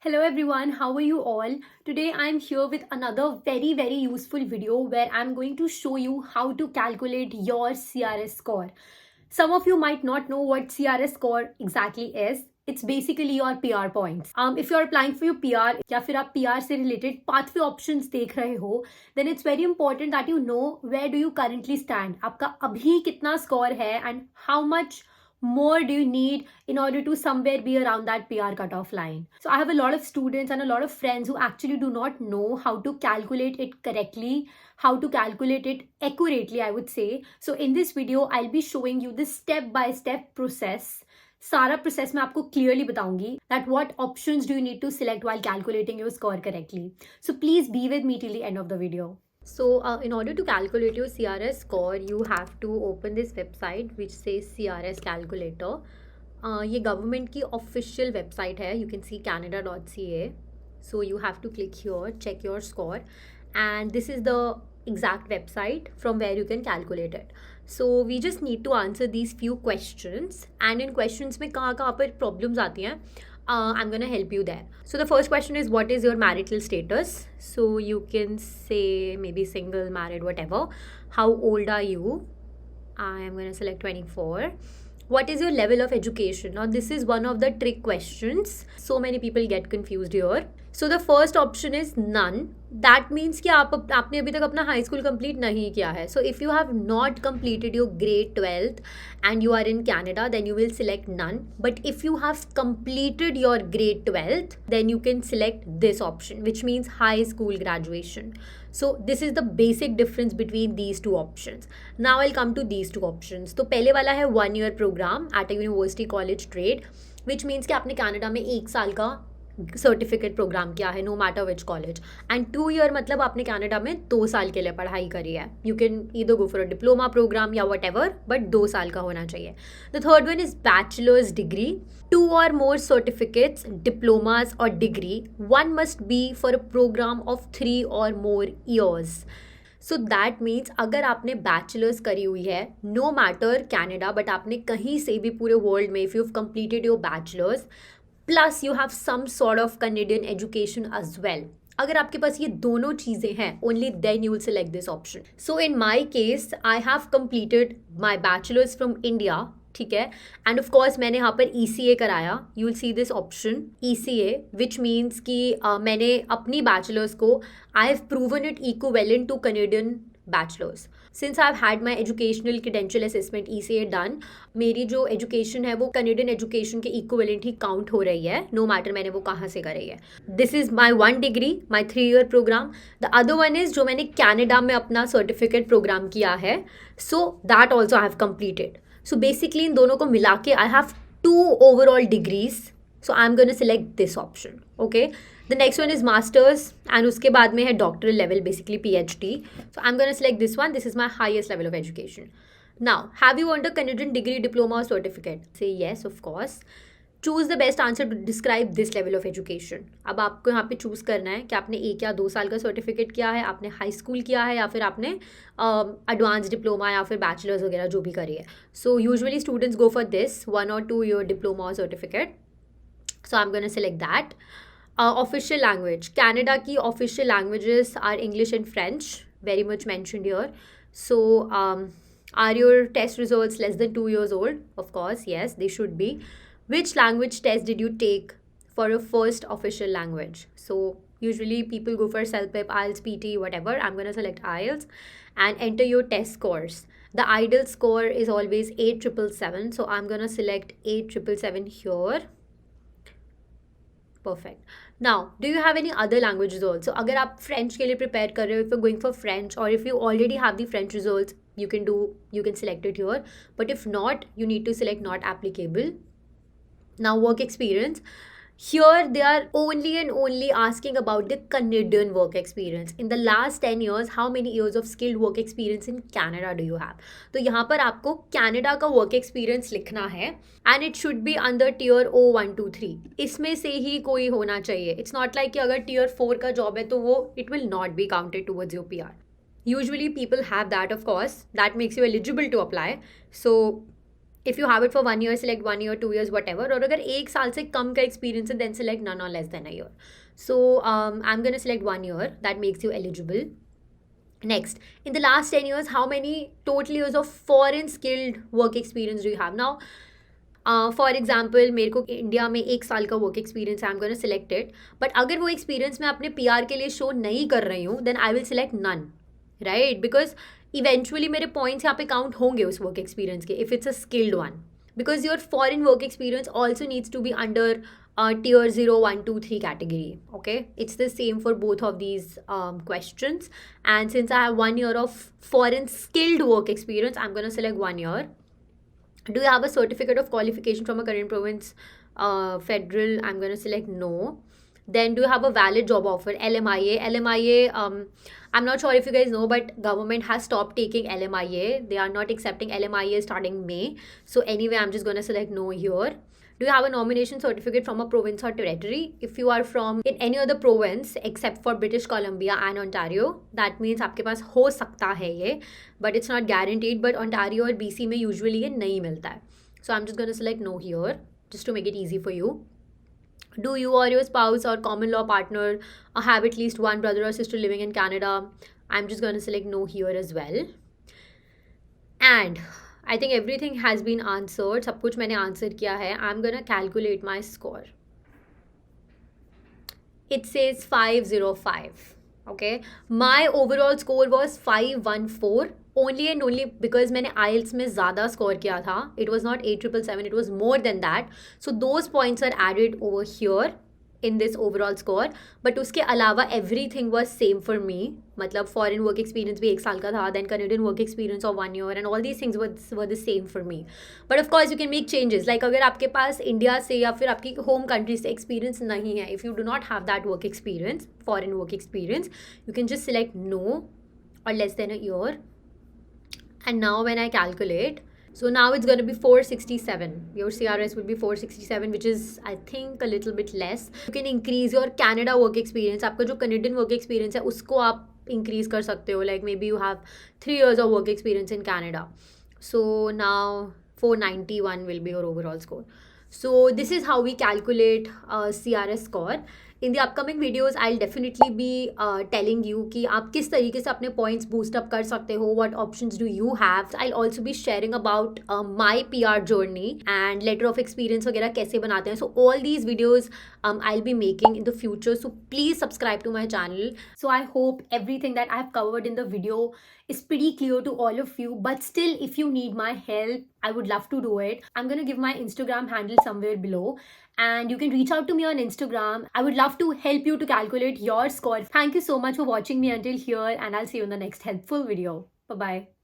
Hello everyone, how are you all? Today I'm here with another very useful video where I'm going to show you how to calculate your CRS score. Some of you might not know what CRS score exactly is. It's basically your PR points. If you're applying for your PR या फिर आप PR से related pathway options देख रहे हो, then it's very important that you know where do you currently stand. आपका अभी कितना score है and how much more do you need in order to somewhere be around that PR cutoff line. So I have a lot of students and a lot of friends who actually do not know how to calculate it correctly, how to calculate it accurately, I would say. So in this video, I'll be showing you this step-by-step process. सारा process मैं आपको clearly बताऊंगी that what options do you need to select while calculating your score correctly. So please be with me till the end of the video. So in order to calculate your CRS score, you have to open this website which says CRS calculator. ये government की official website है. You can see canada.ca. So you have to click here, check your score, and this is the exact website from where you can calculate it. So we just need to answer these few questions, and in questions में कहाँ पर problems आती हैं, I'm gonna help you there. So the first question is, what is your marital status? So you can say maybe single, married, whatever. How old are you? I am gonna select 24. What is your level of education? Now this is one of the trick questions. So many people get confused here. So the first option is none. That means कि आपने अभी तक अपना high school complete नहीं किया है. So if you have not completed your grade 12th and you are in Canada, then you will select none. But if you have completed your grade 12th, then you can select this option, which means high school graduation. So this is the basic difference between these two options. Now I'll come to these two options. तो पहले वाला है 1 year program at a university college trade, which means कि आपने Canada में 1 साल का certificate program किया है, no matter which college. And 2 year मतलब आपने कनाडा में 2 साल के लिए पढ़ाई करी है. You can either go for a diploma program या वट एवर, बट 2 साल का होना चाहिए. The third one is bachelor's degree. 2 or more certificates, diplomas or degree. One must be for a program of 3 or more years. So that means अगर आपने bachelors करी हुई है, नो मैटर कैनेडा, बट आपने कहीं से भी पूरे वर्ल्ड में, if you have completed your bachelor's plus you have some sort of Canadian education as well, अगर आपके पास ये दोनों चीज़ें हैं, only then you will select this option. So in my case I have completed my bachelor's from India, ठीक है, end of course मैंने यहाँ पर ECA कराया. You will see this option ECA, which means कि मैंने अपनी बैचलर्स को I have proven it equivalent two Canadian bachelors. Since I have had my educational credential assessment ECA done, मेरी जो एजुकेशन है वो कैनेडियन एजुकेशन के इक्विवेलेंट ही count हो रही है, नो मैटर मैंने वो कहाँ से करी है. This is my 1 degree, my 3 year program. The other one is जो मैंने कैनेडा में अपना सर्टिफिकेट प्रोग्राम किया है, so that also I have completed. So basically इन दोनों को मिला के I have 2 overall degrees. So I'm going to select this option. Okay. The next one is masters and उसके बाद में है doctoral level, basically PhD. So I'm going to select this one. This is my highest level of education. Now, have you earned a Canadian degree, diploma or certificate? Say yes, of course. Choose the best answer to describe this level of education. अब आपको यहाँ पे choose करना है कि आपने 1 या 2 साल का सर्टिफिकेट किया है, आपने हाई स्कूल किया है, या फिर आपने एडवांस डिप्लोमा या फिर बैचलर्स वगैरह जो भी करी है. So usually students go for this 1 or 2 year diploma और certificate. So I am gonna select that. Official language, Canada की official languages are English and French, very much mentioned here. So are your test results less than 2 years old? Of course, yes, they should be. Which language test did you take for a first official language? So usually people go for CELPIP, IELTS, PT, whatever. I'm going to select IELTS and enter your test scores. The ideal score is always 8777. So I'm going to select 8777 here. Perfect. Now, do you have any other languages also? अगर आप French के लिए prepare कर रहे हो, if you're going for French, or if you already have the French results, you can select it here. But if not, you need to select not applicable. Now, work experience. Here, they are only and only asking about the Canadian work experience. In the last 10 years, how many years of skilled work experience in Canada do you have? तो यहाँ पर आपको Canada का work experience लिखना है, and it should be under tier O123. इसमें से ही कोई होना चाहिए. It's not like कि अगर tier 4 का job है तो वो it will not be counted towards your PR. Usually people have that, of course. That makes you eligible to apply. So If you have it for 1 year, select 1 year, 2 years, whatever. और अगर 1 साल से कम का experience है, then select none or less than a year. So I'm going to select 1 year. That makes you eligible. Next, in the last 10 years, how many total years of foreign skilled work experience do you have? Now, for example मेरे को India में 1 साल का work experience है, आई am gonna select it. But अगर वो experience मैं अपने PR के लिए शो नहीं कर रही हूँ, then I will select none, right? Because eventually मेरे पॉइंट्स यहाँ पे काउंट होंगे उस वर्क एक्सपीरियंस के, if it's a skilled one. Because your foreign work experience also needs to be under tier 0, 1, 2, 3 category. Okay, it's the same for both of these questions. And since I have 1 year of foreign skilled work experience, I'm going to select 1 year. Do you have a certificate of qualification from a current province, federal? I'm going to select no. Then do you have a valid job offer? LMIA, I'm not sure if you guys know, but government has stopped taking LMIA. They are not accepting LMIA starting May. So anyway, I'm just going to select no here. Do you have a nomination certificate from a province or territory? If you are from in any other province except for British Columbia and Ontario, that means आपके पास हो सकता है ये, but it's not guaranteed. But Ontario और BC में usually ये नहीं मिलता है. So I'm just going to select no here, just to make it easy for you. Do you or your spouse or common law partner have at least one brother or sister living in Canada? I'm just going to select no here as well. And I think everything has been answered. सब कुछ मैंने answer किया है. I'm gonna calculate my score. It says 505. Okay, my overall score was 514. Only and only because मैंने IELTS में ज़्यादा score किया था. It was not 8777. It was more than that. So those points are added over here in this overall score. But उसके अलावा everything was same for me. मतलब foreign work experience भी 1 साल का था, then Canadian work experience of 1 year, and all these things were the same for me. But of course you can make changes. Like अगर आपके पास India से या फिर आपकी होम कंट्री से एक्सपीरियंस नहीं है, if you do not have that work experience, foreign work experience, you can just select no or less than a year. And now when I calculate, so now it's going to be 467. Your CRS would be 467, which is I think a little bit less. You can increase your Canada work experience. आपका जो Canadian work experience है उसको आप increase कर सकते हो. Like maybe you have 3 years of work experience in Canada. So now 491 will be your overall score. So this is how we calculate CRS score. In the upcoming videos, I'll definitely be telling you कि आप किस तरीके से अपने points boost up कर सकते हो. What options do you have? I'll also be sharing about my PR journey and letter of experience वगैरह कैसे बनाते हैं. So all these videos I'll be making in the future. So please subscribe to my channel. So I hope everything that I've covered in the video is pretty clear to all of you. But still, if you need my help, I would love to do it. I'm going to give my Instagram handle somewhere below. And you can reach out to me on Instagram. I would love to help you to calculate your score. Thank you so much for watching me until here, and I'll see you in the next helpful video. Bye-bye.